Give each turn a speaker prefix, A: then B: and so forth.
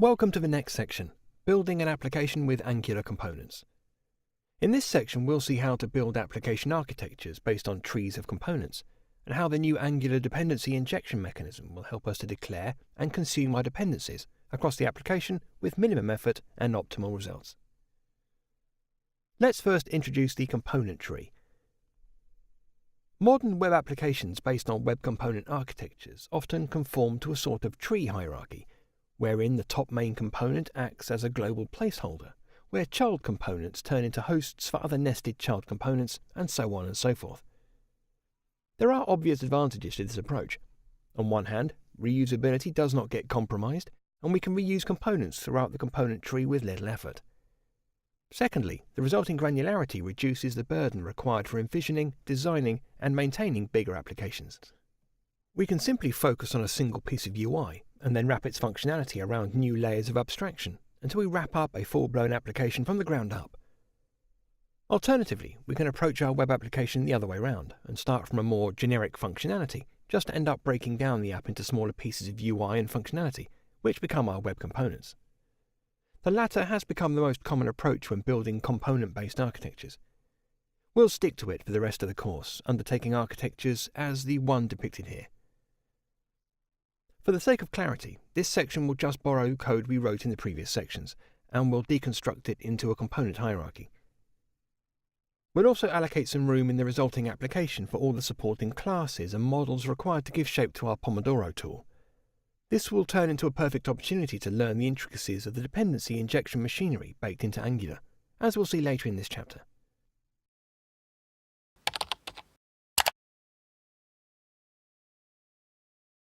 A: Welcome to the next section, Building an Application with Angular Components. In this section we'll see how to build application architectures based on trees of components, and how the new Angular dependency injection mechanism will help us to declare and consume our dependencies across the application with minimum effort and optimal results. Let's first introduce the component tree. Modern web applications based on web component architectures often conform to a sort of tree hierarchy, wherein the top main component acts as a global placeholder, where child components turn into hosts for other nested child components, and so on and so forth. There are obvious advantages to this approach. On one hand, reusability does not get compromised, and we can reuse components throughout the component tree with little effort. Secondly, the resulting granularity reduces the burden required for envisioning, designing, and maintaining bigger applications. We can simply focus on a single piece of UI, and then wrap its functionality around new layers of abstraction until we wrap up a full-blown application from the ground up. Alternatively, we can approach our web application the other way around and start from a more generic functionality, just to end up breaking down the app into smaller pieces of UI and functionality, which become our web components. The latter has become the most common approach when building component-based architectures. We'll stick to it for the rest of the course, undertaking architectures as the one depicted here. For the sake of clarity, this section will just borrow code we wrote in the previous sections, and we'll deconstruct it into a component hierarchy. We'll also allocate some room in the resulting application for all the supporting classes and models required to give shape to our Pomodoro tool. This will turn into a perfect opportunity to learn the intricacies of the dependency injection machinery baked into Angular, as we'll see later in this chapter.